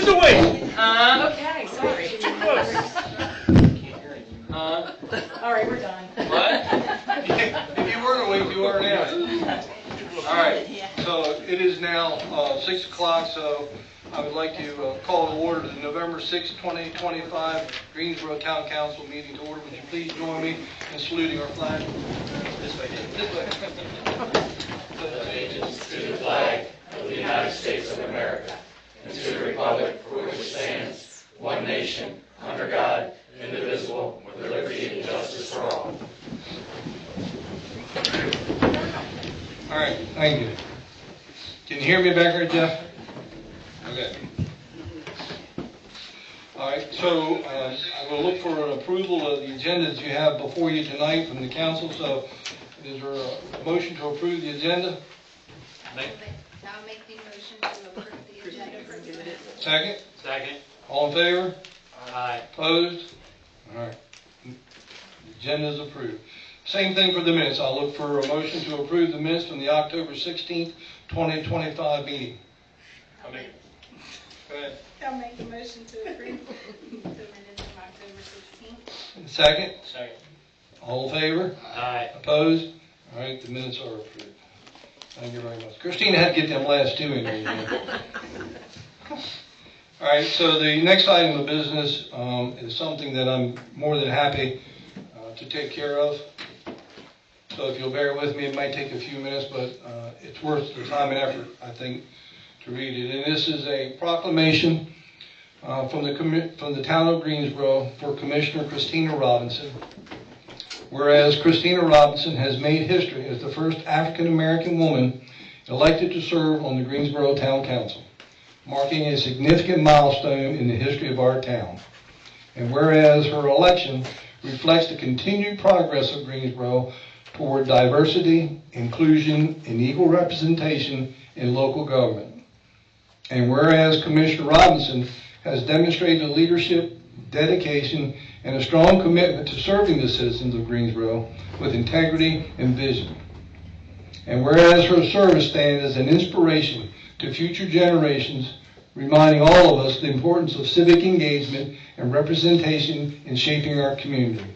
the way. Okay, sorry. All right, we're done. What? If you weren't awake, you are now. All right, so it is now 6 o'clock, so I would like to call to order the November 6, 2025 Greensboro Town Council meeting to order. Would you please join me in saluting our flag? This way, Dave. This way. Pledge allegiance to the flag of the United States of America and to the republic for which it stands, one nation, under God, indivisible, with liberty and justice for all. All right, thank you. Can you hear me back there, Jeff? Okay. All right, so I will look for an approval of the agenda that you have before you tonight from the council. So is there a motion to approve the agenda? I'll make the motion to approve the agenda for tonight. Second? Second. All in favor? Aye. Opposed? All right. The agenda is approved. Same thing for the minutes. I'll look for a motion to approve the minutes from the October 16th, 2025 meeting. I'll make it. Go ahead. I'll make the motion to approve the minutes from October 16th. Second? Second. All in favor? Aye. Opposed? All right, the minutes are approved. Thank you very much. Christina had to get them last two in there. All right, so the next item of business is something that I'm more than happy to take care of. So if you'll bear with me, it might take a few minutes, but it's worth the time and effort, I think, to read it. And this is a proclamation from the town of Greensboro for Commissioner Christina Robinson. Whereas Christina Robinson has made history as the first African-American woman elected to serve on the Greensboro Town Council, marking a significant milestone in the history of our town. And whereas her election reflects the continued progress of Greensboro toward diversity, inclusion, and equal representation in local government. And whereas Commissioner Robinson has demonstrated leadership, dedication, and a strong commitment to serving the citizens of Greensboro with integrity and vision. And whereas her service stands as an inspiration to future generations, reminding all of us the importance of civic engagement and representation in shaping our community.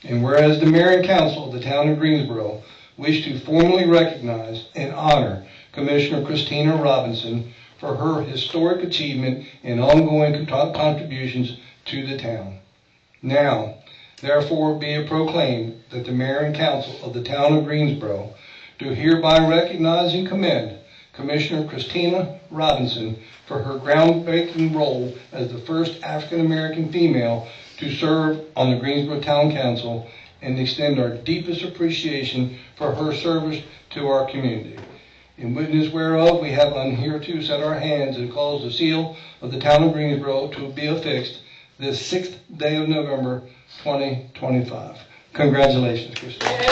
And whereas the Mayor and Council of the town of Greensboro wish to formally recognize and honor Commissioner Christina Robinson for her historic achievement and ongoing contributions to the town. Now, therefore, be it proclaimed that the Mayor and Council of the town of Greensboro do hereby recognize and commend Commissioner Christina Robinson for her groundbreaking role as the first African-American female to serve on the Greensboro Town Council and extend our deepest appreciation for her service to our community. In witness whereof, we have unhereto set our hands and caused the seal of the town of Greensboro to be affixed this 6th day of November, 2025. Congratulations, Christina.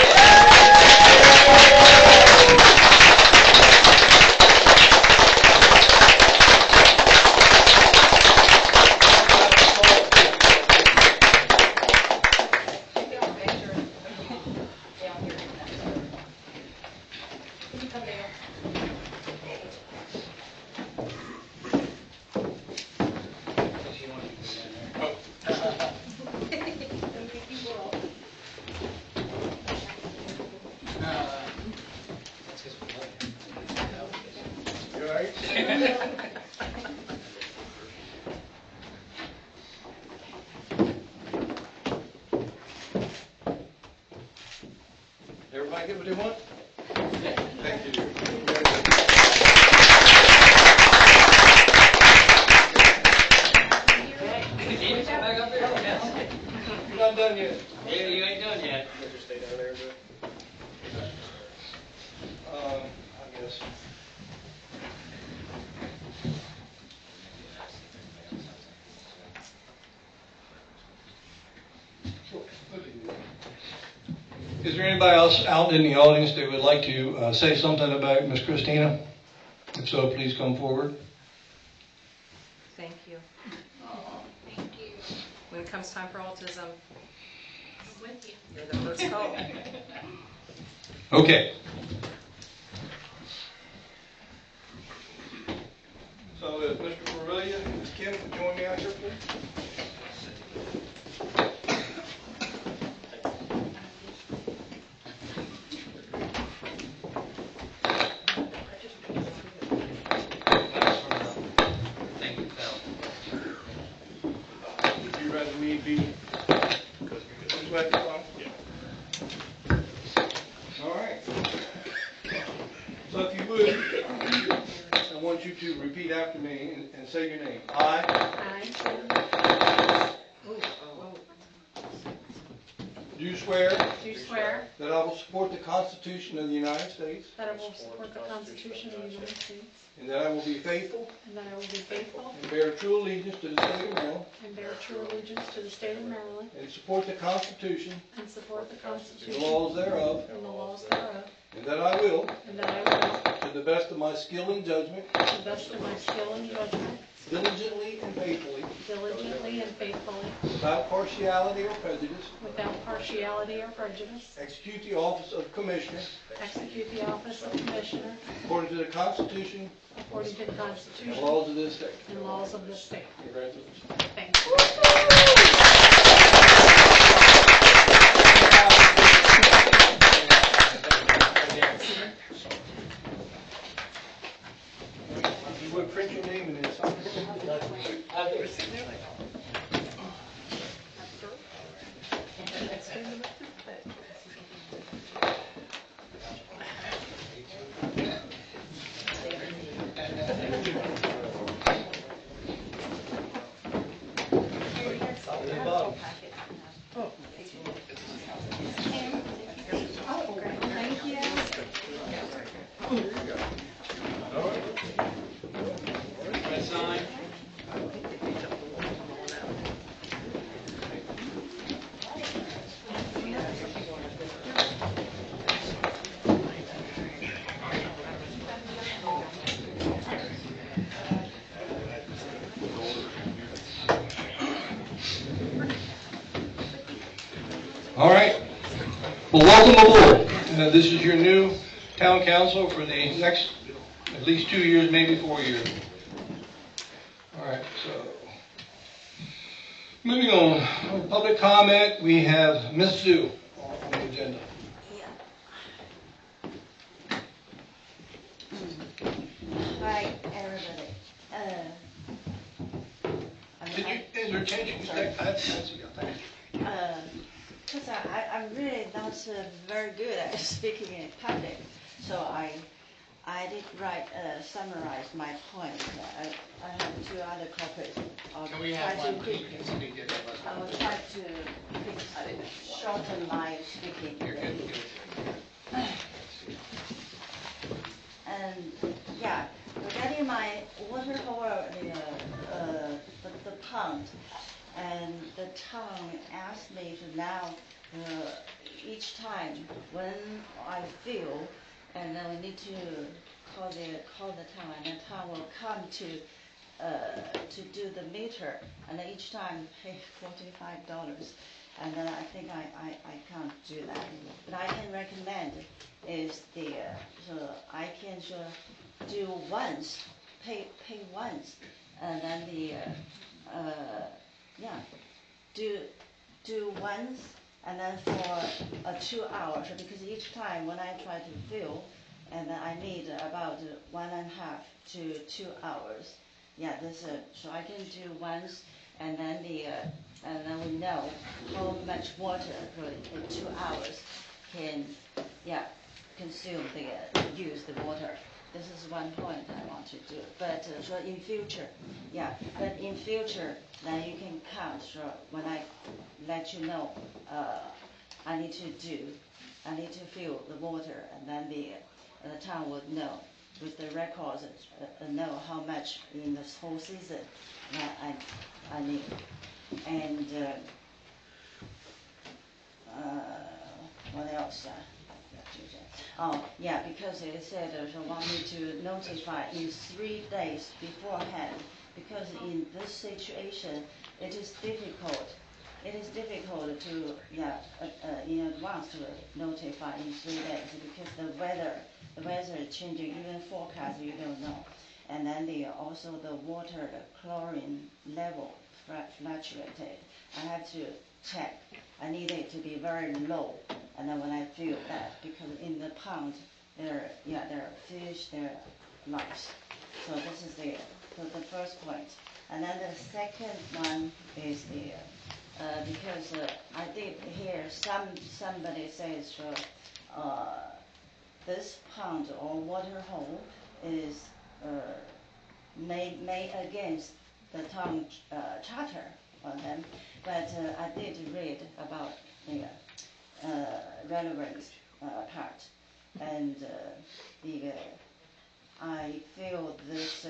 Everybody get what they want? Thank you. You're not done yet. Yeah, you ain't done yet. Better stay down there, but I guess. Sure. Is there anybody else out in the audience that would like to say something about Miss Christina? If so, please come forward. Thank you. Thank you. When it comes time for autism, I'm with you. you're the first call. Okay. So, Mr. will you, Ms. Kim, join me out here, please? Thank you, Phil. Would you rather me be this way? All right. So if you would, I want you to repeat after me and say your name. I do swear Do swear that I will support the Constitution of the United States that I will support the Constitution of the United States and that I will be faithful and that I will be faithful and bear true allegiance to the state of Maryland and bear true allegiance to the state of Maryland and support the Constitution and support the and Constitution the laws thereof, and the laws thereof, and that I will, and that I will, to the best of my skill and judgment, to the best of my skill and judgment, diligently and faithfully, diligently and faithfully, without partiality or prejudice, without partiality or prejudice, execute the office of Commissioner execute the office of Commissioner according to the Constitution according to the and Constitution laws of this state. and laws of this state. Congratulations. Thank you. You would print your name in this. All right. Well, welcome aboard. This is your new town council for the next at least 2 years, maybe 4 years. All right, so moving on. Public comment. We have Ms. Sue on the agenda. Hi, everybody. Is there a change in that's thank you. Because I'm really not very good at speaking in public, so I did summarize my point. I have 2 other copies. Can we have one? You can speak it. I will try to shorten my speaking. You're good. And yeah, regarding my water tower, the pond, and the town asked me to now, each time when I fill, and then we need to call the town, and the town will come to do the meter, and then each time pay $45. And then I think I can't do that. But I can recommend is so I can do once, pay once, and then do once, and then for 2 hours, because each time when I try to fill, and then I need about 1.5 to 2 hours. Yeah, so I can do once, and then we know how much water in 2 hours can consume use the water. This is one point I want to do. But so in future, then you can count. So when I let you know, I need to fill the water, and then the town would know with the records, know how much in this whole season I need. And what else? Oh, yeah, because it said they want me to notify in 3 days beforehand, because in this situation, it is difficult. It is difficult to, in advance to notify in 3 days, because the weather is changing, even forecast you don't know. and then also the water, the chlorine level fluctuated. I have to check. I need it to be very low, and then when I feel that, because in the pond there are fish, there are lice. So this is the first point. And then the second one is because I did hear somebody says this pond or water hole is made against the town charter on them, but I did read about the relevant part, and I feel this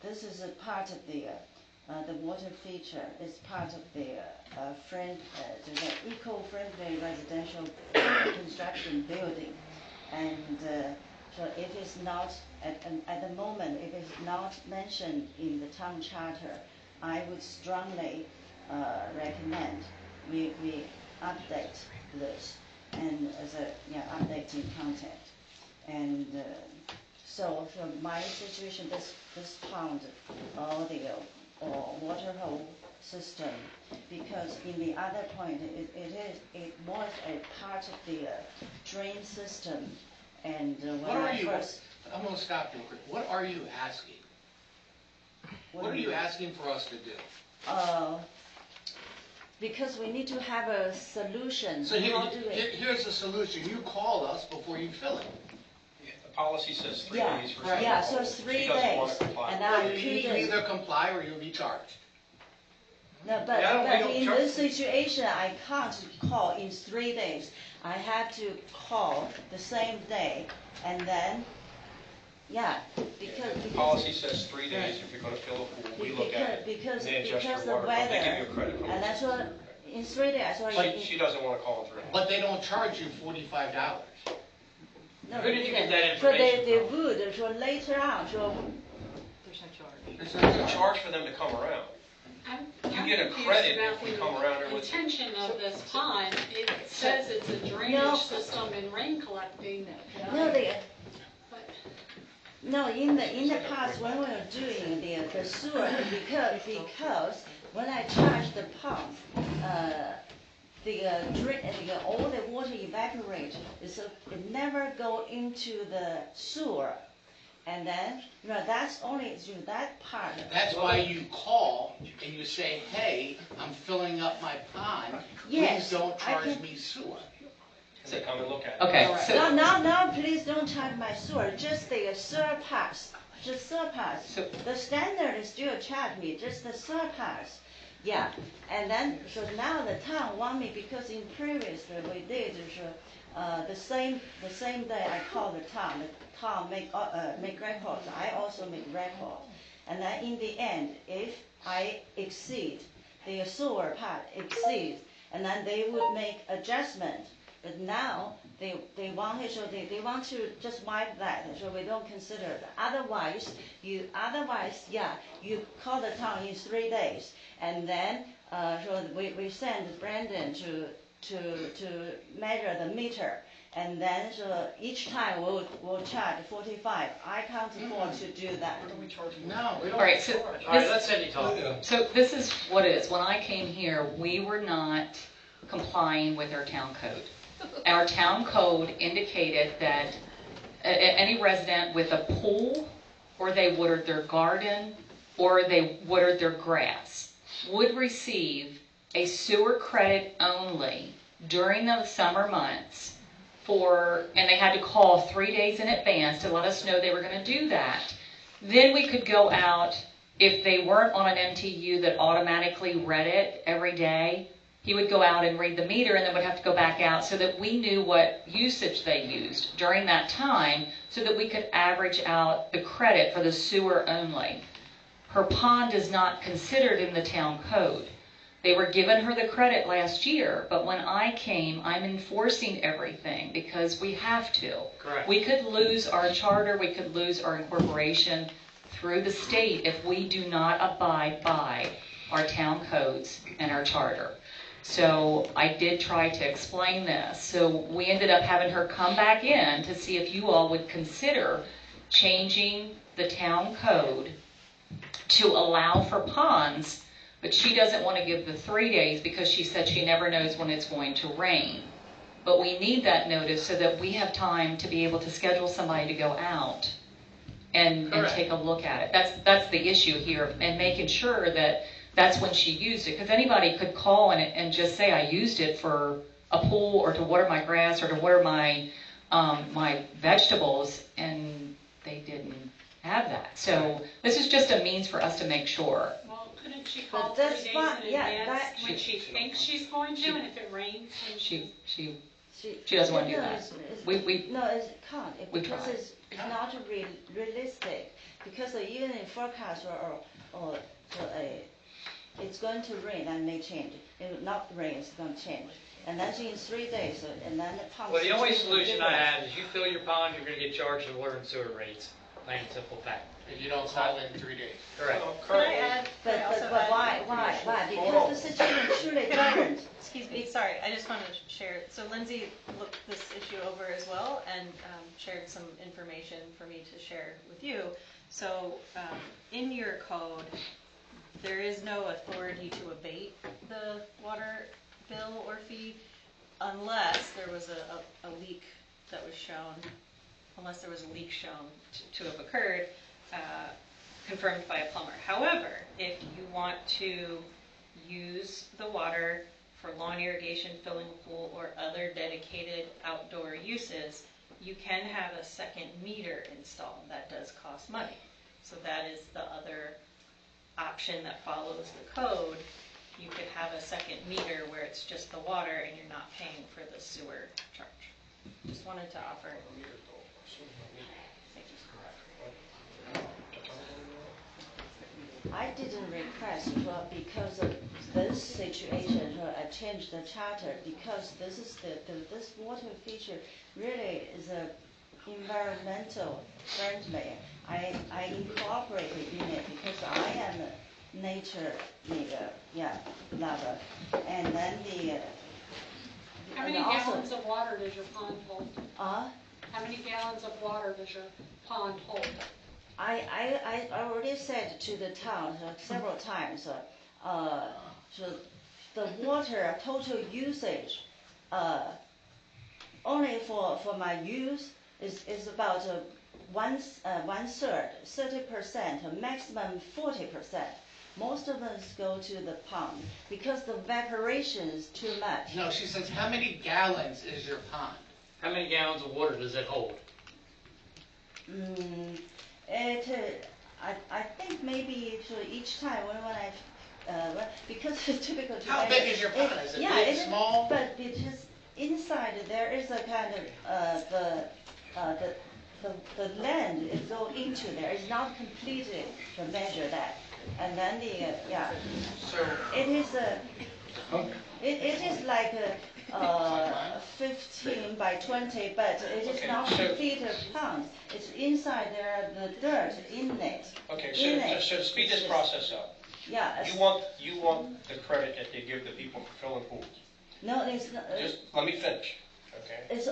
this is a part of the water feature is part of the eco-friendly residential construction building, and so if it's not at the moment, if it's not mentioned in the town charter, I would strongly recommend we update this and as a updating content. And so from my situation, this pond or the water hole system, because in the other point it was a part of the drain system, and I'm going to stop real quick. What are you asking? What are you asking for us to do? Because we need to have a solution. So How do we? here's the solution. You call us before you fill it. The policy says 3 Yeah, days for right. yeah. someone. So 3 She doesn't want days, to comply. and I You couldn't. either comply or you'll be charged. No, we but don't in charge- this situation, I can't call in 3 days. I have to call the same day, and then, because The policy says 3 days if you're going to fill a pool. We look at it, because and they adjust your the water bill. They give weather, you a credit from and the that's system. what in 3 days. So She doesn't want to call in 3 days. But they don't charge you $45. no, Who did you get that so they information from? would. So later on, so There's no charge. There's a charge for them to come around. I'm get a confused credit about if you come around there the with- intention of this pond. It says it's a No. drainage system and rain collecting. But No, in the past when we were doing the sewer, because when I charged the pump, all the water evaporate, so it never go into the sewer, and then that's only through that part. That's why you call and you say, hey, I'm filling up my pond. Yes, Please don't I charge can- me sewer. And they come and look at it. Okay, so, No, please don't charge my sewer, just the surpass, just surpass. So- The standard is still charge me, just the surpass. Yeah, and then, so now the town want me, because in previously we did, the same day I called the town make records, I also make record. And then in the end, if I exceed, the sewer part exceeds, and then they would make adjustment. But now they want it, so they want to just wipe that, so we don't consider it. Otherwise you call the town in 3 days, and then so we send Brandon to measure the meter, and then so each time we'll charge 45. I can't afford to do that. No, we don't. all right, so All right, this, let Cindy talk. Yeah. so this is what it is. When I came here, we were not complying with our town code. Our town code indicated that any resident with a pool, or they watered their garden, or they watered their grass, would receive a sewer credit only during the summer months and they had to call 3 days in advance to let us know they were going to do that. Then we could go out, if they weren't on an MTU that automatically read it every day, he would go out and read the meter and then would have to go back out, so that we knew what usage they used during that time, so that we could average out the credit for the sewer only. Her pond is not considered in the town code. They were giving her the credit last year, but when I came, I'm enforcing everything because we have to. Correct. We could lose our charter, we could lose our incorporation through the state if we do not abide by our town codes and our charter. So I did try to explain this. So we ended up having her come back in to see if you all would consider changing the town code to allow for ponds, but she doesn't want to give the 3 days because she said she never knows when it's going to rain. But we need that notice so that we have time to be able to schedule somebody to go out and take a look at it. That's the issue here, and making sure that that's when she used it. Because anybody could call and just say, I used it for a pool or to water my grass or to water my my vegetables, and they didn't have that. So this is just a means for us to make sure. Well, couldn't she call But 3 that's days fine, in yeah, advance when she thinks she's going to, and if it rains, then She doesn't want to do that. No, it can't, We because tried. it's not realistic, because even in forecast or it's going to rain and may change. It will not rain, it's going to change. And that's in 3 days, and then the pump. Well, the only solution I have is you fill your pond, you're gonna get charged the water and sewer rates, plain and simple fact. If you don't call in 3 days. Correct. Can I add? But also why? add- Because the situation is truly different. Excuse me, sorry, I just wanted to share, so Lindsay looked this issue over as well and shared some information for me to share with you. So in your code, there is no authority to abate the water bill or fee unless there was a leak that was shown, unless there was a leak shown to have occurred, confirmed by a plumber. However, if you want to use the water for lawn irrigation, filling a pool, or other dedicated outdoor uses, you can have a second meter installed. That does cost money. So that is the other option that follows the code. You could have a second meter where it's just the water and you're not paying for the sewer charge. Just wanted to offer. I didn't request because of this situation, I changed the charter because this is this water feature really is a environmental friendly. I incorporated in it because I am a nature lover, and then How many and also, gallons of water does your pond hold? uh, How many gallons of water does your pond hold? I already said to the town several times, so the water total usage, only for my use is about one third, 30%, maximum 40%. Most of us go to the pond because the evaporation is too much. No, she says, how many gallons is your pond? How many gallons of water does it hold? I think maybe for each time when I because it's typical to How big is your pond? Is it big, small? But because inside there is a kind of the land is go into there. It's not completely to measure that, and then So it is it is like 15 by 20, but it is not complete pond. It's inside there are the dirt in it. Okay, so to speed this process up, Yeah. you want the credit that they give the people for filling pools. No, it's not. Just let me finish, okay? It's.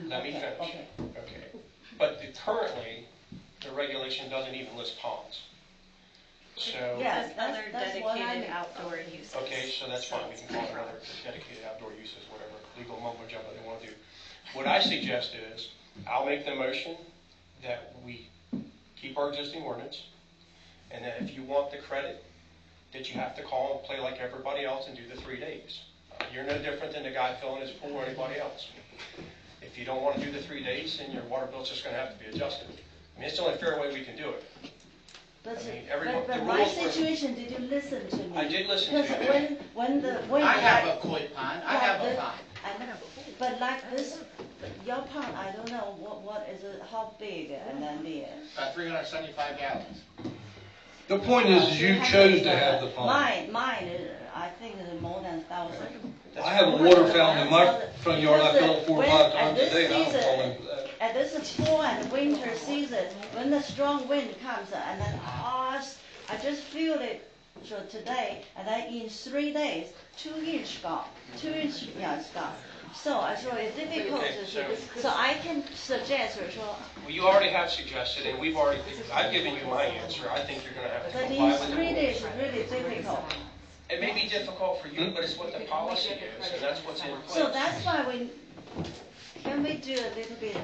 Let me finish. Okay. Okay. But currently, the regulation doesn't even list ponds. So. Yes, Other that's what I dedicated mean. outdoor uses. Okay, so that's fine, we can call it another dedicated outdoor uses, whatever legal mumbo jumbo they want to do. What I suggest is, I'll make the motion that we keep our existing ordinance, and that if you want the credit, that you have to call and play like everybody else and do the 3 days. You're no different than the guy filling his pool or anybody else. If you don't want to do the 3 days, then your water bill's just going to have to be adjusted. I mean, it's the only fair way we can do it. But, I mean, everyone- but the my rules were- situation, did you listen to me? I did listen to Because you. when I have I- a koi pond, I have a pond. But like this, your pond, I don't know what is it, how big, and then About 375 gallons. The point is you chose to have the pond. Mine, I think is more than 1,000. I have a water fountain in my front yard, I fill it 4 or 5 times a At day, this and I don't fall season, into that. at this fall and winter season, when the strong wind comes, and then I just feel it So today, and then in 3 days, 2-inch gone, 2-inch, yeah, it's gone. So I saw it's difficult Okay, to do. So I can suggest, so, Well, you already have suggested, and I've given you my answer. I think you're gonna have to but comply in with the 3 days, rules. it's really difficult. It may be difficult for you, but it's what the policy is, and that's what's in place. So that's why can we do a little bit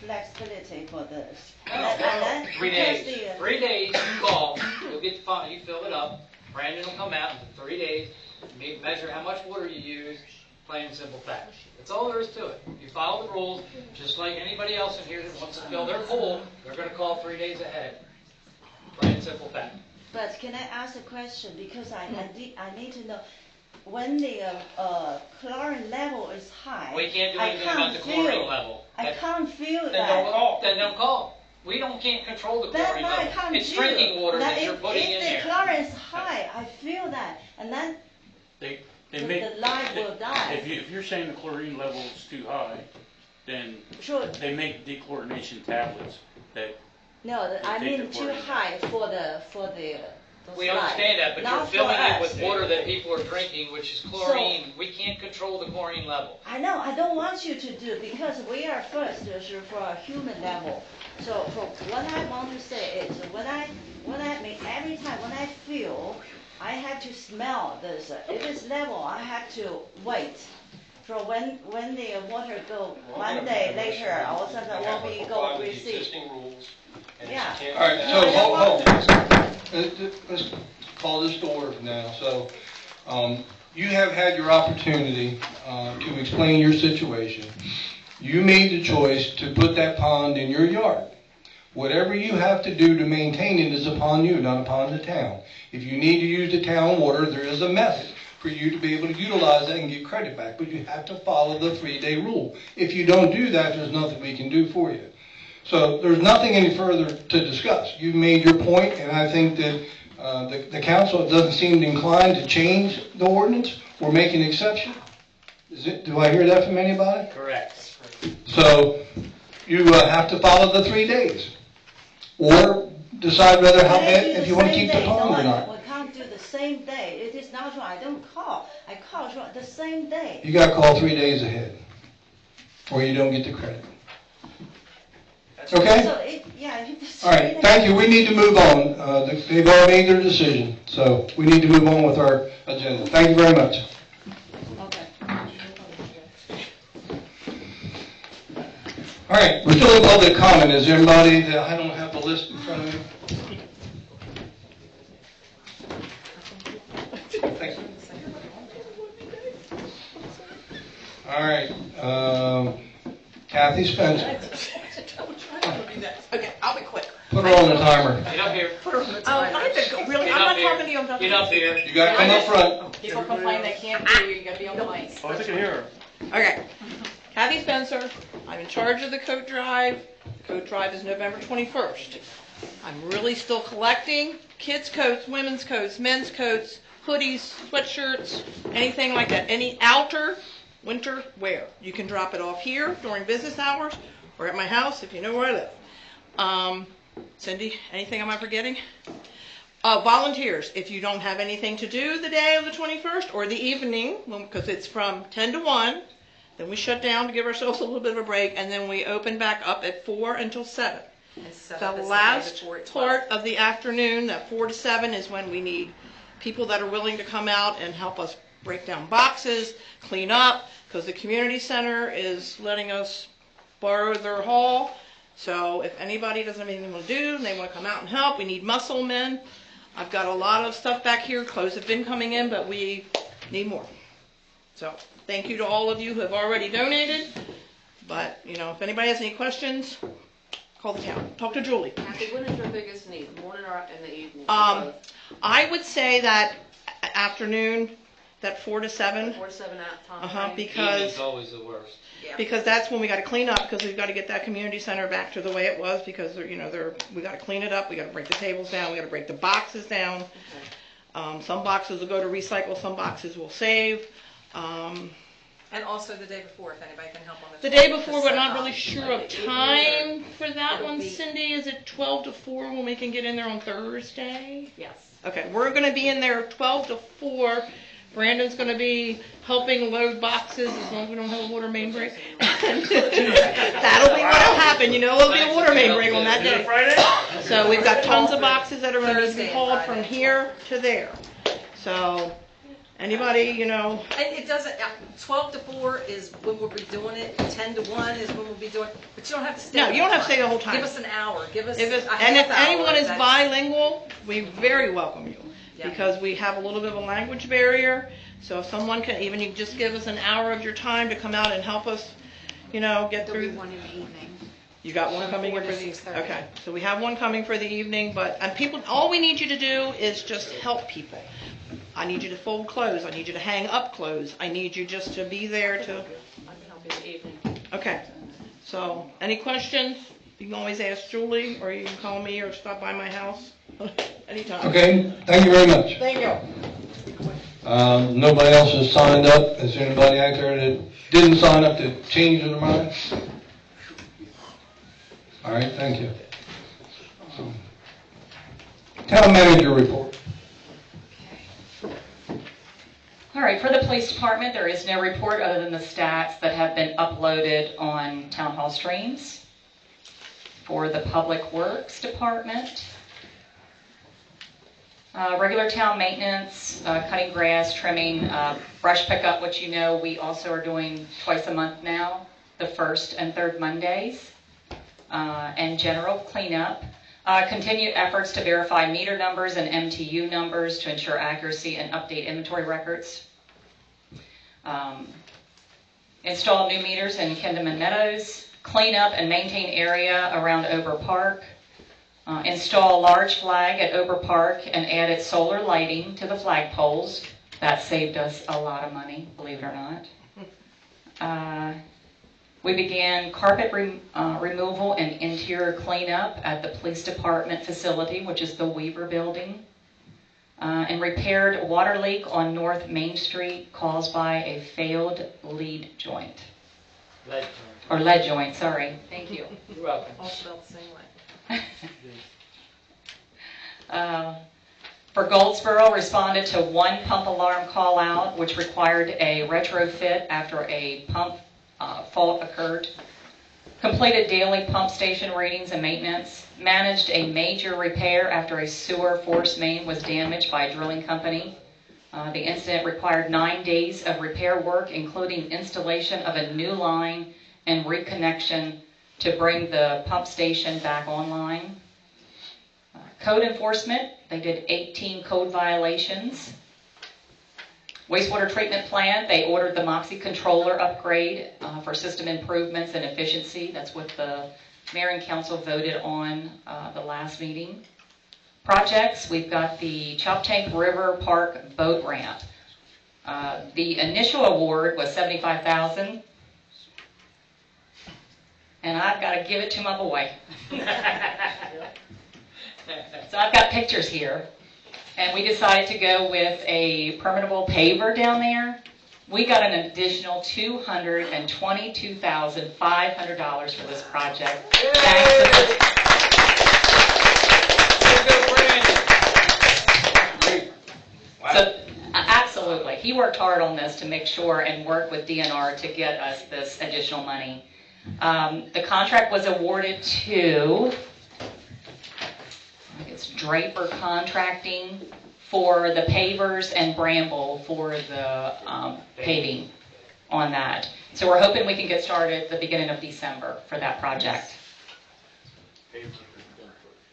flexibility for this? And then- 3 because days. 3 days, you call, you'll get the fine, you fill it up, Brandon will come out in 3 days, measure how much water you use, plain and simple fact. That's all there is to it. You follow the rules, just like anybody else in here that wants to fill their pool, they're gonna call 3 days ahead. Plain and simple fact. But can I ask a question? Because I need to know, when the chlorine level is high, We can't do I anything about the chlorine level. I can't feel Then don't that. call. Then don't call. Can't control the That chlorine I level. can't It's do. drinking water that you're if putting in the there. chlorine is high, I feel that, and then They the make, light will die. if you're saying the chlorine level is too high, then Sure. they make dechlorination tablets that, No, I take mean the too chlorine. high for the those We light. understand that, but you're Not for filling it us. with water that people are drinking, which is chlorine. We can't control the chlorine level. I know, I don't want you to do, because we are first for a human level. So for what I want to say is, every time when I feel, I have to smell this. If it's level, I have to wait. So when the water go one day later, all of a sudden will be go receive. Existing rules. and Yeah. you can't All right, do so that. let's call this to order now. So, you have had your opportunity to explain your situation. You made the choice to put that pond in your yard. Whatever you have to do to maintain it is upon you, not upon the town. If you need to use the town water, there is a method for you to be able to utilize that and get credit back, but you have to follow the 3-day rule. If you don't do that, there's nothing we can do for you. So there's nothing any further to discuss. You've made your point, and I think that the council doesn't seem inclined to change the ordinance or make an exception. Do I hear that from anybody? Correct. So you have to follow the 3 days, or decide whether how bad, if you want to keep the pond or not. We can't do the same day. It is not right. I don't call. I call the same day. You got to call 3 days ahead, or you don't get the credit. Okay? So yeah. All right, thank you. We need to move on. They've already made their decision, so we need to move on with our agenda. Thank you very much. Okay. All right, we're still in public comment. Is there anybody that I don't have the list in front of me? Thank you. All right, Kathy Spencer. Okay, I'll be quick. Put her on the timer. Get up here. I've been really, Get I'm up not here. talking to you, I'm talking Get to up here. You got to come up front. People complain they can't hear you, you gotta be on the mic. oh, they can hear her. Okay. Kathy Spencer, I'm in charge of the coat drive. The coat drive is November 21st. I'm really still collecting kids' coats, women's coats, men's coats, hoodies, sweatshirts, anything like that. Any outer winter wear. You can drop it off here during business hours or at my house if you know where I live. Cindy, anything am I forgetting? Volunteers, if you don't have anything to do the day of the 21st or the evening, because it's from 10 to 1, then we shut down to give ourselves a little bit of a break, and then we open back up at 4 until 7. The last part of the afternoon, that 4 to 7, is when we need people that are willing to come out and help us break down boxes, clean up, because the community center is letting us borrow their hall. So if anybody doesn't have anything to do and they want to come out and help, we need muscle men. I've got a lot of stuff back here. Clothes have been coming in, but we need more. So thank you to all of you who have already donated. But, you know, if anybody has any questions, call the town. Talk to Julie. Kathy, when is your biggest need, morning or in the evening? I would say that afternoon, that 4 to 7. 4 to 7 out time. Because Evening's always the worst. because that's when we got to clean up, because we've got to get that community center back to the way it was, because we got to clean it up, we got to break the tables down, we got to break the boxes down. Some boxes will go to recycle, some boxes will save. And also the day before, if anybody can help on The 12th day to before, we're set not up. really sure of time for that one, Cindy. Is it 12 to 4 when we can get in there on Thursday? Yes. Okay, we're going to be in there 12 to 4. Brandon's going to be helping load boxes as long as we don't have a water main break. That'll be what'll happen. You know, there'll be a water main break on that day. So we've got tons of boxes that are going to need to be hauled from here to there. So anybody, you know. And it doesn't, 12 to 4 is when we'll be doing it, 10 to 1 is when we'll be doing, but you don't have to stay. No, you don't have to stay the whole time. Give us an hour, give us If a it's, half and if hour, anyone is that's- bilingual, we very welcome you. Yeah. Because we have a little bit of a language barrier. So if someone can, even you just give us an hour of your time to come out and help us, you know, get There'll through. be one in the evening. You got one coming in 4 for to the 6:30. okay. So we have one coming for the evening, and people, all we need you to do is just help people. I need you to fold clothes. I need you to hang up clothes. I need you just to be there to. I can help in the evening. Okay. So any questions? You can always ask Julie, or you can call me, or stop by my house anytime. Okay, thank you very much. Thank you. Nobody else has signed up. Is there anybody out there that didn't sign up to change their mind? All right, thank you. Town manager report. All right, for the police department, there is no report other than the stats that have been uploaded on town hall streams. For the public works department, regular town maintenance, cutting grass, trimming, brush pickup, which you know we also are doing twice a month now, the first and third Mondays, and general cleanup. Continued efforts to verify meter numbers and MTU numbers to ensure accuracy and update inventory records. Install new meters in Kendall Meadows. Clean up and maintain area around Ober Park. Install large flag at Ober Park and added solar lighting to the flag poles. That saved us a lot of money, believe it or not. We began carpet removal and interior cleanup at the police department facility, which is the Weaver building. And repaired water leak on North Main Street caused by a failed lead joint. Lead joint, sorry. Thank you. You're welcome. All spelled the same way. For Goldsboro, responded to one pump alarm call out, which required a retrofit after a pump fault occurred. Completed daily pump station readings and maintenance. Managed a major repair after a sewer force main was damaged by a drilling company. The incident required 9 days of repair work, including installation of a new line and reconnection to bring the pump station back online. Code enforcement, they did 18 code violations. Wastewater treatment plant, they ordered the Moxie controller upgrade for system improvements and efficiency. That's what the mayor and council voted on the last meeting. Projects, we've got the Choptank River Park boat ramp. The initial award was $75,000. And I've got to give it to my boy. So I've got pictures here. And we decided to go with a permeable paver down there. We got an additional $222,500 for this project. Thanks to So, absolutely. He worked hard on this to make sure and work with DNR to get us this additional money. The contract was awarded to, I think it's Draper Contracting for the pavers and Bramble for the paving on that. So we're hoping we can get started at the beginning of December for that project.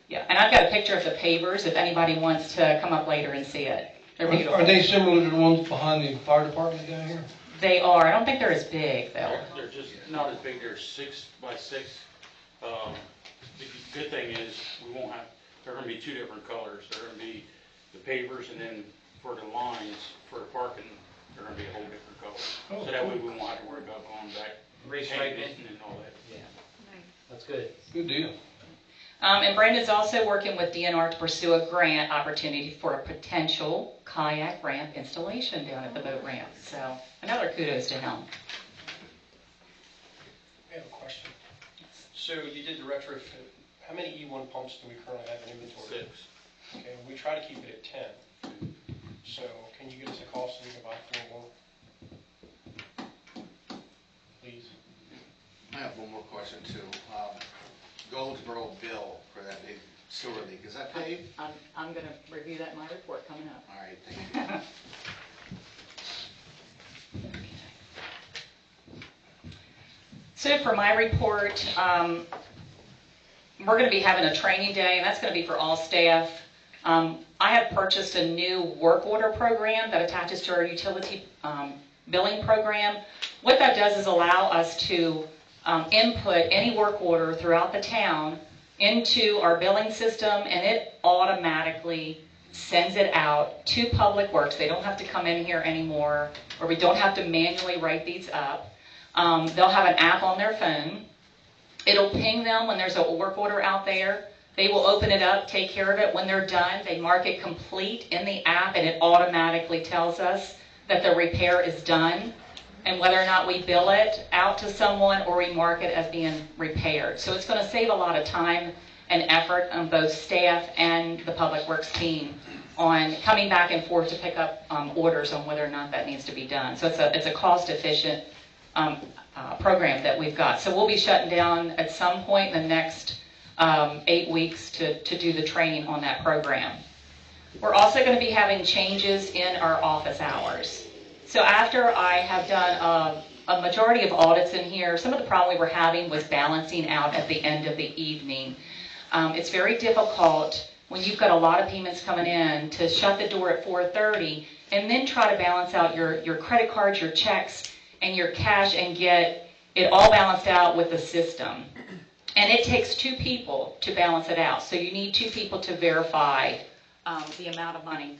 Yeah, and I've got a picture of the pavers if anybody wants to come up later and see it. They're beautiful. Are they similar to the ones behind the fire department down here? They are. I don't think they're as big, though. They're just not as big. They're 6 by 6. The good thing is we won't have. They're going to be 2 different colors. They're going to be the pavers, and then for the lines for the parking, they're going to be a whole different color. So that way we won't have to worry about going back, Restriping painting and all that. Yeah. That's good. Good deal. And Brandon's also working with DNR to pursue a grant opportunity for a potential kayak ramp installation down at the boat ramp. So another kudos to him. So you did the retrofit. How many E1 pumps do we currently have in inventory? 6. Okay, we try to keep it at 10. So can you give us a cost so we can buy 4 more? Please. I have one more question too. Goldsboro bill for that big sewer leak, is that paid? I'm going to review that in my report coming up. All right, thank you. So for my report, we're going to be having a training day, and that's going to be for all staff. I have purchased a new work order program that attaches to our utility billing program. What that does is allow us to input any work order throughout the town into our billing system, and it automatically sends it out to Public Works. They don't have to come in here anymore, or we don't have to manually write these up. They'll have an app on their phone. It'll ping them when there's a work order out there. They will open it up, take care of it. When they're done, they mark it complete in the app, and it automatically tells us that the repair is done, and whether or not we bill it out to someone or we mark it as being repaired. So it's going to save a lot of time and effort on both staff and the Public Works team on coming back and forth to pick up orders on whether or not that needs to be done. So it's a cost-efficient program that we've got. So we'll be shutting down at some point in the next 8 weeks to do the training on that program. We're also going to be having changes in our office hours. So after I have done a majority of audits in here, some of the problem we were having was balancing out at the end of the evening. It's very difficult when you've got a lot of payments coming in to shut the door at 4:30 and then try to balance out your credit cards, your checks, and your cash and get it all balanced out with the system. And it takes 2 people to balance it out. So you need 2 people to verify the amount of money.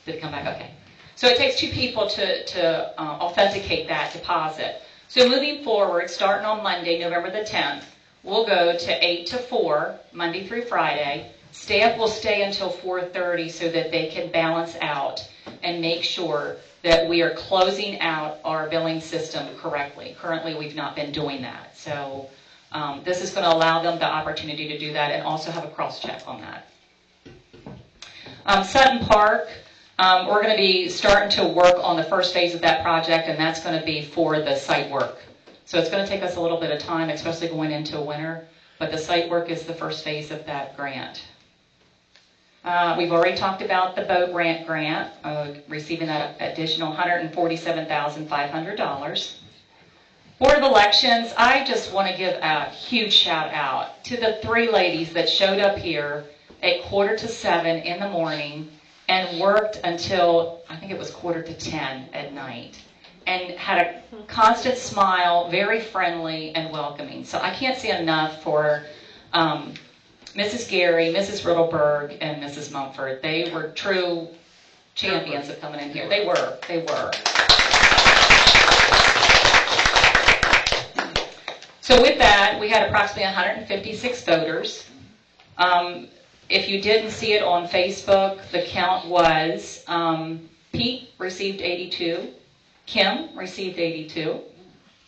Did it come back? Okay. So it takes 2 people to authenticate that deposit. So moving forward, starting on Monday, November the 10th, we'll go to 8 to 4, Monday through Friday. Staff will stay until 4:30 so that they can balance out and make sure that we are closing out our billing system correctly. Currently, we've not been doing that. So this is going to allow them the opportunity to do that and also have a cross-check on that. Sutton Park, we're going to be starting to work on the first phase of that project, and that's going to be for the site work. So it's going to take us a little bit of time, especially going into winter, but the site work is the first phase of that grant. We've already talked about the boat grant, receiving that additional $147,500. Board of Elections, I just want to give a huge shout out to the 3 ladies that showed up here at 6:45 in the morning and worked until, I think it was 9:45 at night, and had a constant smile, very friendly and welcoming. So I can't say enough for Mrs. Gary, Mrs. Riddleberg, and Mrs. Mumford. They were true champions of coming in here. They were. So with that, we had approximately 156 voters. If you didn't see it on Facebook, the count was Pete received 82, Kim received 82,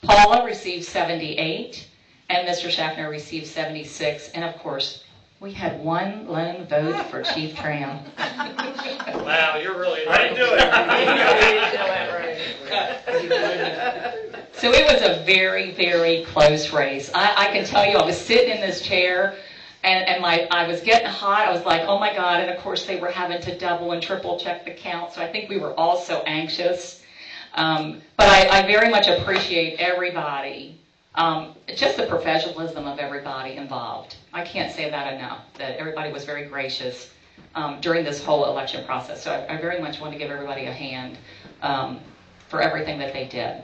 Paula received 78, and Mr. Schaffner received 76, and of course, we had 1 lone vote for Chief Tram. Wow, you're really... I didn't do it. So it was a very, very close race. I can tell you, I was sitting in this chair, and I was getting hot. I was like, oh my God. And of course, they were having to double and triple check the count. So I think we were all so anxious. But I very much appreciate everybody, just the professionalism of everybody involved. I can't say that enough, that everybody was very gracious during this whole election process. So I very much want to give everybody a hand for everything that they did.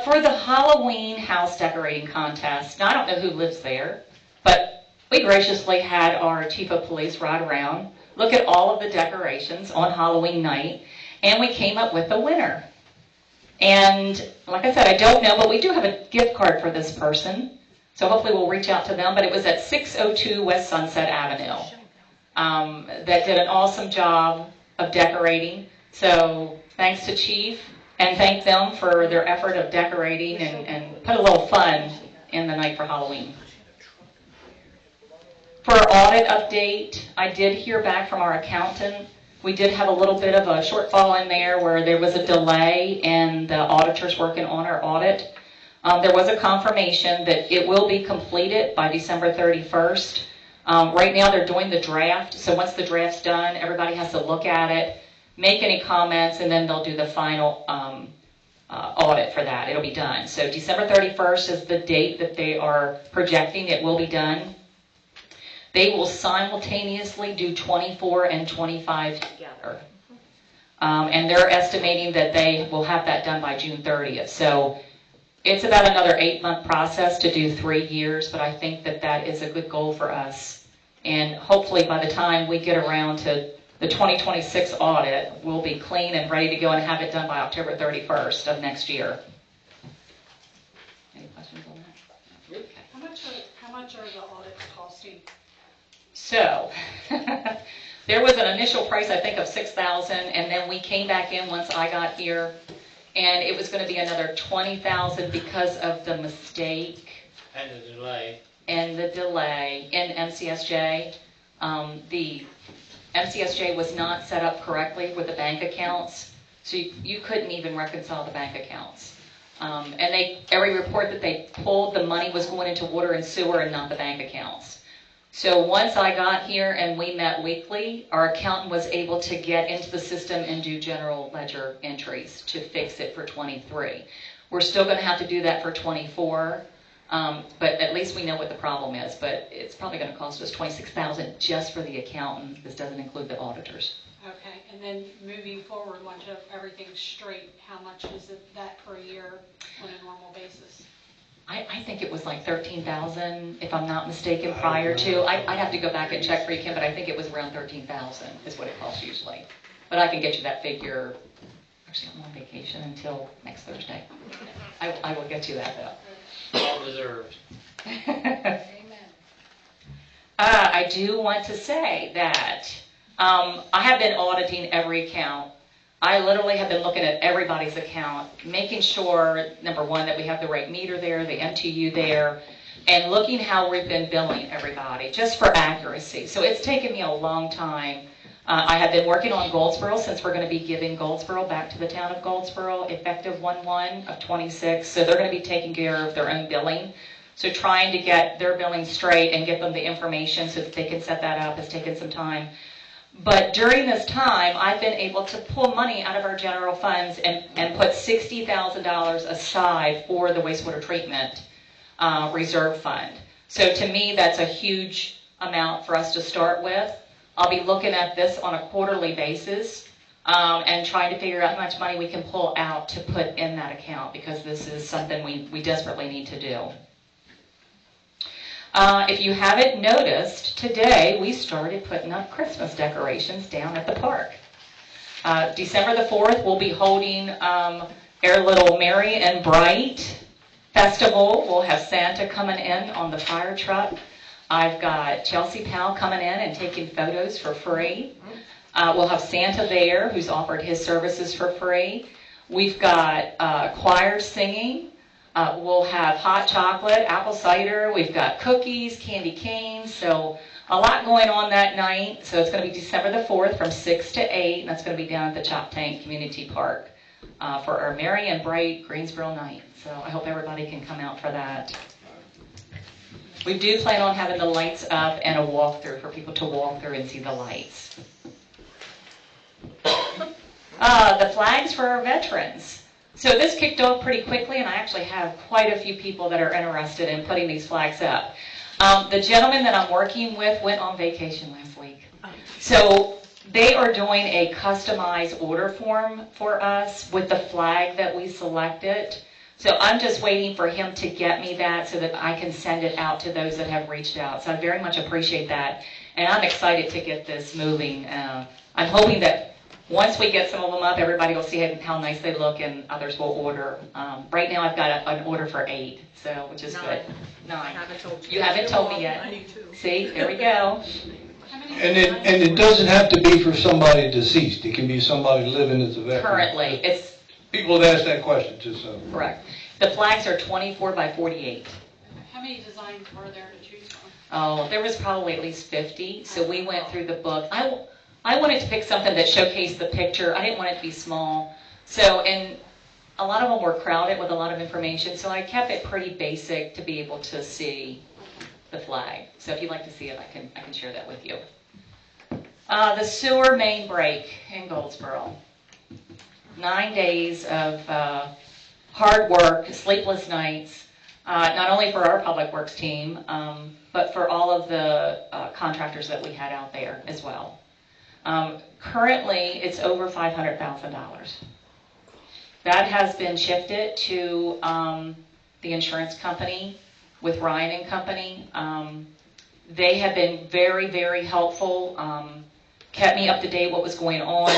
For the Halloween house decorating contest, now I don't know who lives there, but we graciously had our chief of police ride around, look at all of the decorations on Halloween night, and we came up with a winner. And like I said, I don't know, but we do have a gift card for this person, so hopefully we'll reach out to them. But it was at 602 West Sunset Avenue. That did an awesome job of decorating. So thanks to Chief, and thank them for their effort of decorating and put a little fun in the night for Halloween. For our audit update, I did hear back from our accountant. We did have a little bit of a shortfall in there where there was a delay in the auditors working on our audit. There was a confirmation that it will be completed by December 31st. Right now they're doing the draft, so once the draft's done, everybody has to look at it, make any comments, and then they'll do the final audit for that. It'll be done. So December 31st is the date that they are projecting it will be done. They will simultaneously do 24 and 25 together. And they're estimating that they will have that done by June 30th. So it's about another 8-month process to do 3 years, but I think that that is a good goal for us. And hopefully by the time we get around to the 2026 audit, we'll be clean and ready to go and have it done by October 31st of next year. Any questions on that? Okay. How much are the audits costing? So, there was an initial price, I think, of $6,000, and then we came back in once I got here, and it was going to be another $20,000 because of the mistake And the delay. in MCSJ. The MCSJ was not set up correctly with the bank accounts, so you couldn't even reconcile the bank accounts. And every report that they pulled, the money was going into water and sewer and not the bank accounts. So once I got here and we met weekly, our accountant was able to get into the system and do general ledger entries to fix it for 23. We're still going to have to do that for 24, but at least we know what the problem is. But it's probably going to cost us $26,000 just for the accountant. This doesn't include the auditors. Okay, and then moving forward, once everything's straight, how much is that per year on a normal basis? I think it was like $13,000, if I'm not mistaken, prior to. I'd have to go back and check for you, Kim, but I think it was around $13,000 is what it costs usually. But I can get you that figure. Actually, I'm on vacation until next Thursday. I will get you that, though. Well deserved. Amen. I do want to say that I have been auditing every account. I literally have been looking at everybody's account, making sure, number one, that we have the right meter there, the MTU there, and looking how we've been billing everybody, just for accuracy. So it's taken me a long time. I have been working on Goldsboro, since we're going to be giving Goldsboro back to the town of Goldsboro, effective 1/1 of 26. So they're going to be taking care of their own billing. So trying to get their billing straight and get them the information so that they can set that up has taken some time. But during this time, I've been able to pull money out of our general funds and put $60,000 aside for the wastewater treatment reserve fund. So to me, that's a huge amount for us to start with. I'll be looking at this on a quarterly basis and trying to figure out how much money we can pull out to put in that account, because this is something we desperately need to do. If you haven't noticed, today we started putting up Christmas decorations down at the park. December the 4th, we'll be holding our little Merry and Bright festival. We'll have Santa coming in on the fire truck. I've got Chelsea Powell coming in and taking photos for free. We'll have Santa there, who's offered his services for free. We've got choir singing. We'll have hot chocolate, apple cider. We've got cookies, candy canes. So a lot going on that night. So it's going to be December the 4th from 6 to 8. And that's going to be down at the Chop Tank Community Park for our Merry and Bright Greensboro night. So I hope everybody can come out for that. We do plan on having the lights up and a walkthrough for people to walk through and see the lights. The flags for our veterans. So this kicked off pretty quickly, and I actually have quite a few people that are interested in putting these flags up. The gentleman that I'm working with went on vacation last week. So they are doing a customized order form for us with the flag that we selected. So I'm just waiting for him to get me that so that I can send it out to those that have reached out. So I very much appreciate that. And I'm excited to get this moving. I'm hoping that once we get some of them up, everybody will see how nice they look, and others will order. Right now I've got an order for 8, so which is good. 9. I haven't told you. You haven't told me yet. I need to. See, there we go. And it doesn't have to be for somebody deceased. It can be somebody living as a veteran. Currently, it's People have asked that question too, so. correct. The flags are 24 by 48. How many designs are there to choose from? Oh, there was probably at least 50, so we went through the book. I wanted to pick something that showcased the picture. I didn't want it to be small. So, and a lot of them were crowded with a lot of information, so I kept it pretty basic to be able to see the flag. So if you'd like to see it, I can share that with you. The sewer main break in Goldsboro. 9 days of hard work, sleepless nights, not only for our public works team, but for all of the contractors that we had out there as well. Currently, it's over $500,000. That has been shifted to the insurance company with Ryan and Company. They have been very, very helpful, kept me up to date what was going on.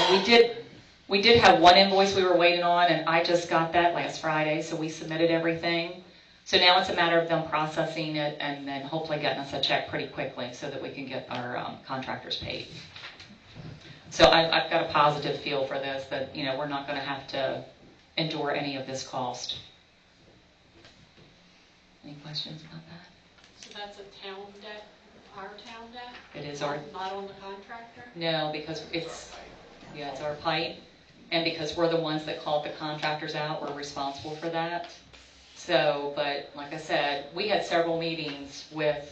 We did have one invoice we were waiting on, and I just got that last Friday, so we submitted everything. So now it's a matter of them processing it and then hopefully getting us a check pretty quickly so that we can get our contractors paid. So I've got a positive feel for this, that we're not going to have to endure any of this cost. Any questions about that? So that's a town debt, our town debt? It is our... Not on the contractor? No, because it's our pipe. And because we're the ones that called the contractors out, we're responsible for that. So, but like I said, we had several meetings with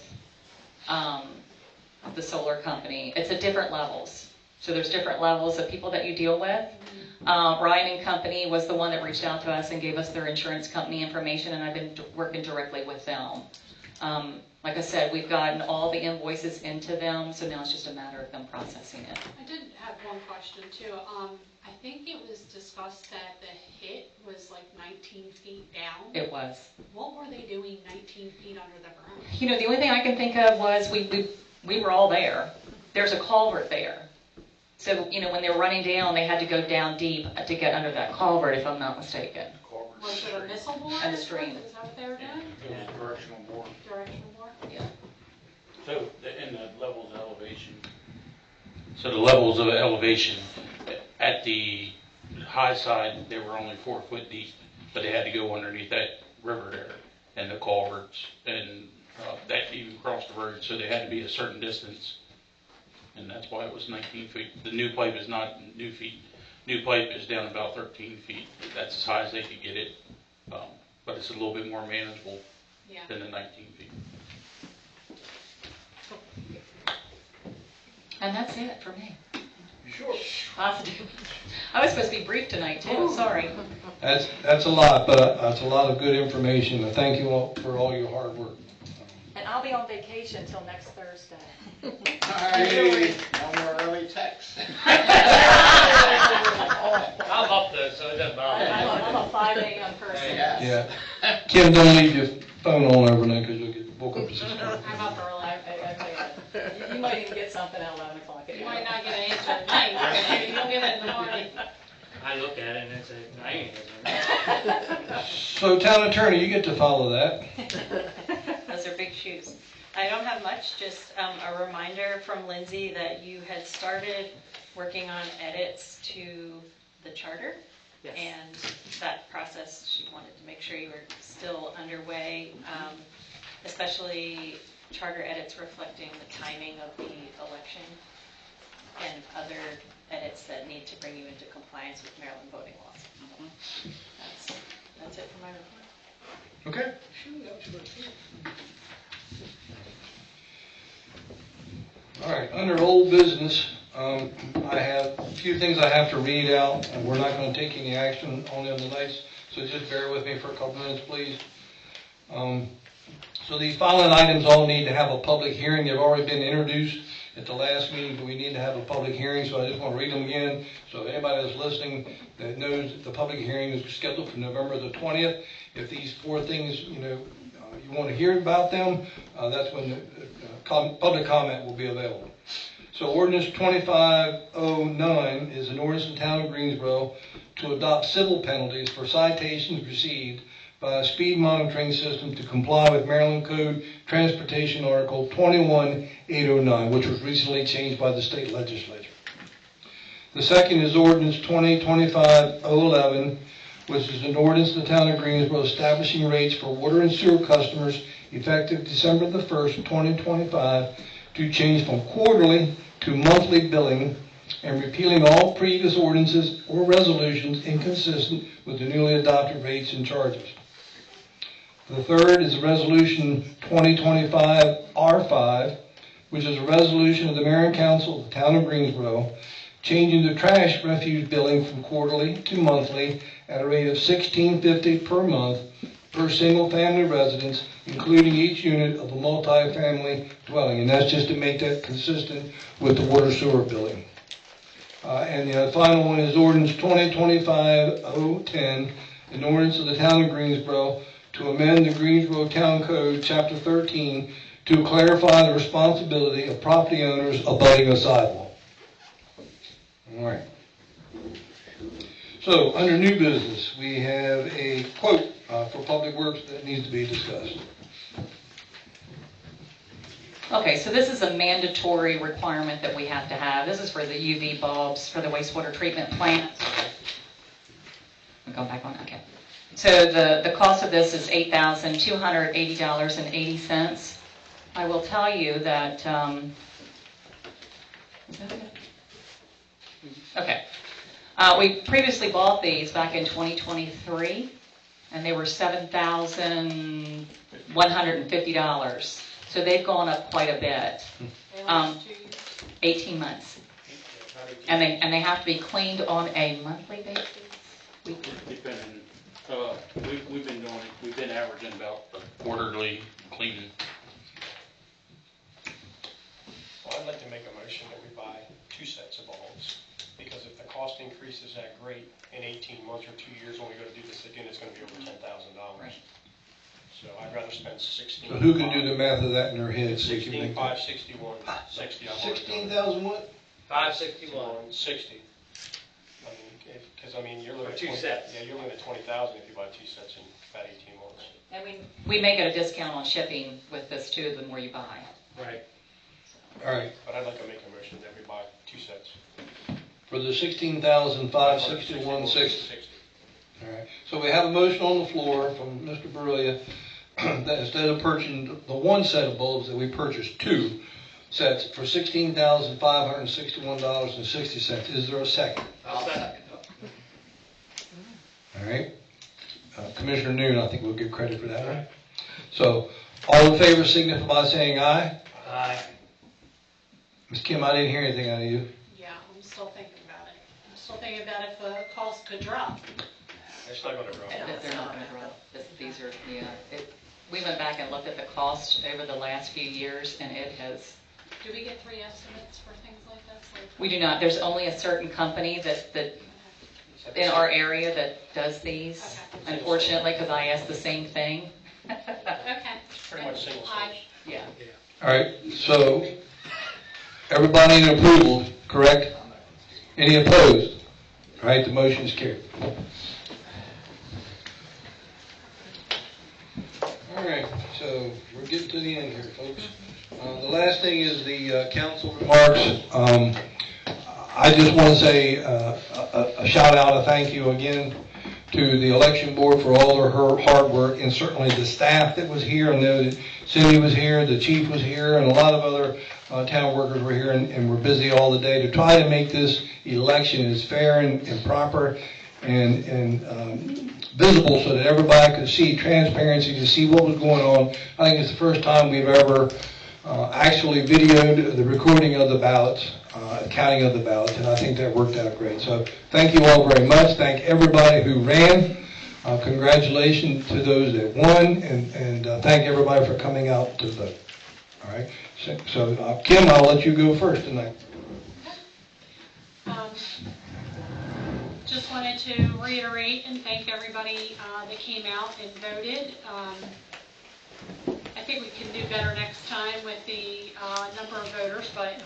the solar company. It's at different levels. So there's different levels of people that you deal with. Ryan and Company was the one that reached out to us and gave us their insurance company information, and I've been working directly with them. Like I said, we've gotten all the invoices into them, so now it's just a matter of them processing it. I did have one question too. I think it was discussed that the hit was like 19 feet down. It was. What were they doing 19 feet under the ground? The only thing I can think of was we were all there. There's a culvert there. So, when they were running down, they had to go down deep to get under that culvert, if I'm not mistaken. Was it a missile board? And the stream. Is that what they were doing? It was a directional board. Directional board? Yeah. So, in the levels of elevation. So the levels of elevation, at the high side, they were only 4 foot deep, but they had to go underneath that river there, and the culverts, and that even crossed the road, so they had to be a certain distance. And that's why it was 19 feet. The new pipe is not new feet. New pipe is down about 13 feet. That's as high as they could get it. But it's a little bit more manageable than the 19 feet. And that's it for me. Sure. Positive. I was supposed to be brief tonight too, sorry. That's a lot, but that's a lot of good information. And thank you all for all your hard work. And I'll be on vacation till next Thursday. Hey, no more early texts. I'm up there, so it doesn't bother me. I'm a 5 a.m. person. Yes. Yeah. Kim, don't leave your phone on overnight because you'll get woke up to this. I'm up early. You might even get something at 11 o'clock at You night. might not get an answer at night, but maybe you'll get it in the morning. I look at it and I say, I ain't answering. So, town attorney, you get to follow that. Those are big shoes. I don't have much, just a reminder from Lindsay that you had started working on edits to the charter. Yes. And that process, she wanted to make sure you were still underway, especially charter edits reflecting the timing of the election and other edits that need to bring you into compliance with Maryland voting laws. That's it for my report. Okay. All right, under old business, I have a few things I have to read out, and we're not going to take any action on them tonight, so just bear with me for a couple minutes, please. So these following items all need to have a public hearing. They've already been introduced at the last meeting, but we need to have a public hearing, so I just want to read them again. So anybody that's listening that knows that the public hearing is scheduled for November the 20th. If these 4 things, you want to hear about them, that's when the public comment will be available. So ordinance 2509 is an ordinance in the town of Greensboro to adopt civil penalties for citations received by a speed monitoring system to comply with Maryland Code Transportation Article 21809, which was recently changed by the state legislature. The second is ordinance 2025-011, which is an ordinance of the town of Greensboro establishing rates for water and sewer customers effective December the 1st, 2025, to change from quarterly to monthly billing and repealing all previous ordinances or resolutions inconsistent with the newly adopted rates and charges. The third is Resolution 2025-R5, which is a resolution of the Mayor and Council of the Town of Greensboro, changing the trash refuse billing from quarterly to monthly at a rate of $16.50 per month per single-family residence, including each unit of a multi-family dwelling. And that's just to make that consistent with the water sewer billing. And the final one is Ordinance 2025-010, an ordinance of the Town of Greensboro to amend the Greensboro Town Code, Chapter 13, to clarify the responsibility of property owners abutting a sidewalk. All right. So, under new business, we have a quote for Public Works that needs to be discussed. Okay, so this is a mandatory requirement that we have to have. This is for the UV bulbs for the wastewater treatment plant. I'm going back on, okay. So the cost of this is $8,280.80. I will tell you that, okay. We previously bought these back in 2023, and they were $7,150. So they've gone up quite a bit. 18 months. And they have to be cleaned on a monthly basis? Depending, we've been doing, we've been averaging about a quarterly cleaning. Well, I'd like to make a motion that we buy 2 sets of bulbs, because if the cost increase is that great in 18 months or 2 years when we go to do this again, it's going to be over $10,000. Right. So I'd rather spend 16. So who can do the math of that in their head? 16, 5, 61, 60. 16,000 what? 561. 60. I mean, because you're looking For at 2 sets. Yeah, you're looking at 20,000 if you buy 2 sets in about 18 months. And we may get a discount on shipping with this too, the more you buy. Right. All right. But I'd like to make a motion that we buy 2 sets. For the 16,561.60. All right. So we have a motion on the floor from Mr. Berulia that instead of purchasing the 1 set of bulbs, that we purchase 2 sets for $16,561.60. Is there a second? I'll second. All right. Commissioner Noon, I think we'll give credit for that, right? So, all in favor signify by saying aye. Aye. Ms. Kim, I didn't hear anything out of you. Yeah, I'm still thinking about it. I'm still thinking about if the cost could drop. It's not going to drop. They're not going to drop. These are, we went back and looked at the cost over the last few years, and it has. Do we get 3 estimates for things like this? We do not. There's only a certain company that in our area that does these. Okay. Unfortunately, because I asked the same thing. Okay. Pretty much single source. Yeah. All right. So, everybody in approval, correct? Any opposed? All right. The motion is carried. All right. So, we're getting to the end here, folks. The last thing is the council remarks. I just want to say a shout out, a thank you again to the election board for all of her hard work, and certainly the staff that was here. I know that Cindy was here, the chief was here, and a lot of other town workers were here, and were busy all the day to try to make this election as fair and proper and visible so that everybody could see transparency, to see what was going on. I think it's the first time we've ever actually videoed the recording of the ballots, counting of the ballots, and I think that worked out great. So thank you all very much. Thank everybody who ran. Congratulations to those that won, and thank everybody for coming out to vote. All right. So Kim, I'll let you go first tonight. Just wanted to reiterate and thank everybody that came out and voted. I think we can do better next time with the number of voters, but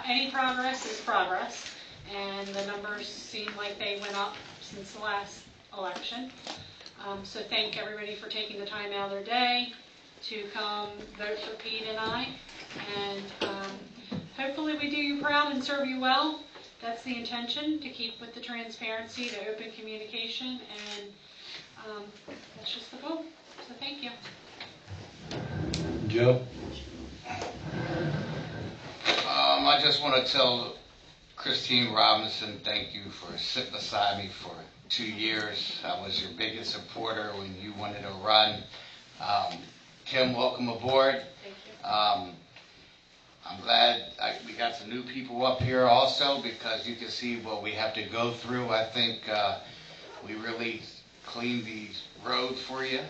any progress is progress, and the numbers seem like they went up since the last election. So thank everybody for taking the time out of their day to come vote for Pete and I. And hopefully we do you proud and serve you well. That's the intention, to keep with the transparency, the open communication, and that's just the goal. So thank you. Joe? I just want to tell Christine Robinson, thank you for sitting beside me for 2 years. I was your biggest supporter when you wanted to run. Kim, welcome aboard. Thank you. I'm glad we got some new people up here also, because you can see what we have to go through. I think we really cleaned the road for you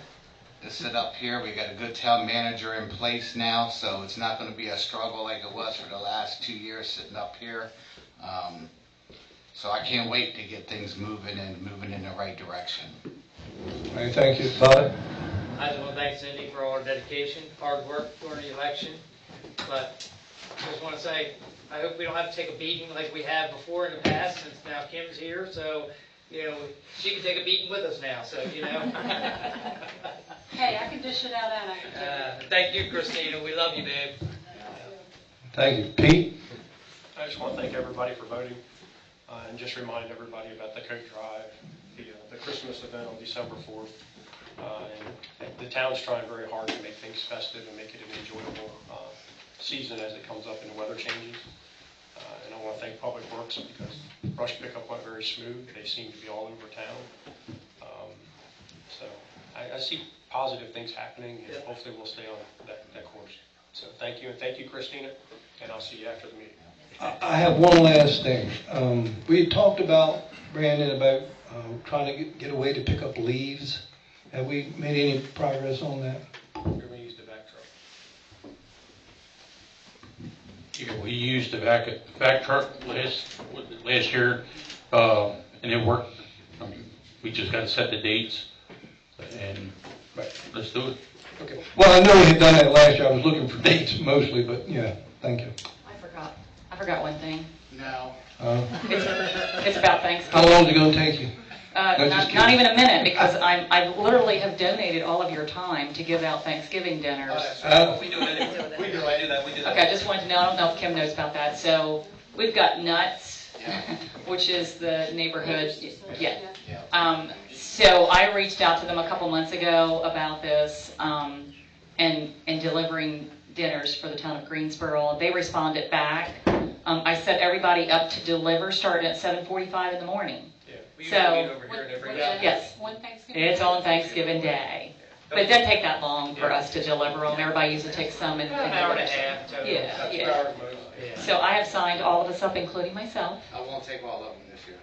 to sit up here. We got a good town manager in place now, so it's not going to be a struggle like it was for the last 2 years sitting up here. So I can't wait to get things moving in the right direction. All right, thank you. Bud? I just want to thank Cindy for all her dedication, hard work during the election. But I just want to say, I hope we don't have to take a beating like we have before in the past, since now Kim's here. So, she can take a beating with us now. So, Hey, I can dish it out and I can take it. Thank you, Christina. We love you, babe. Thank you. Pete? I just want to thank everybody for voting, and just remind everybody about the coat drive, the Christmas event on December 4th. And the town's trying very hard to make things festive and make it an enjoyable season as it comes up and the weather changes. And I want to thank Public Works, because brush pickup went very smooth. They seem to be all over town. So I see positive things happening, and hopefully we'll stay on that course. So thank you, and thank you, Christina, and I'll see you after the meeting. I have one last thing. We had talked about, Brandon, about trying to get a way to pick up leaves. Have we made any progress on that? We're going to use the back truck. Yeah, we used the back truck last year, and it worked. I mean, we just got to set the dates, and let's do it. Okay. Well, I know we had done that last year. I was looking for dates mostly, but yeah, thank you. I forgot one thing. No. It's about Thanksgiving. How long is it going to take you? Not even a minute, because I literally have donated all of your time to give out Thanksgiving dinners. We do that. We do that. Okay, I just wanted to know, I don't know if Kim knows about that. So we've got Nuts, which is the neighborhood. Yeah. So I reached out to them a couple months ago about this and delivering dinners for the town of Greensboro. They responded back. I set everybody up to deliver starting at 7:45 in the morning. We So, meet over here and every day. yes, One Thanksgiving. it's on Thanksgiving Day. But it doesn't take that long for us to deliver them. Everybody usually takes some and An hour and a half. Total. Yeah, About 2 yeah. hours most. Yeah. So I have signed all of us up, including myself. I won't take all of them this year.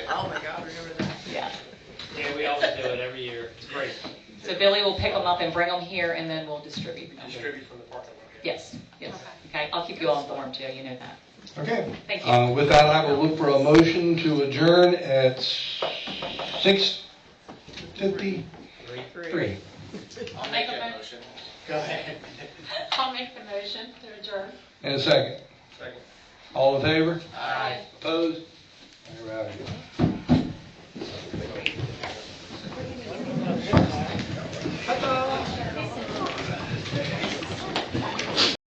Oh my God, remember that? Yeah. Yeah, we always do it every year. It's great. So Billy will pick them up and bring them here, and then we'll distribute them. Distribute from the parking lot. Yes, yes. Okay, I'll keep you all informed too, you know that. Okay. Thank you. With that, I will look for a motion to adjourn at 6:53. I'll make that motion. Go ahead. I'll make the motion to adjourn. And a second. Second. All in favor? Aye. Opposed? We're out of here.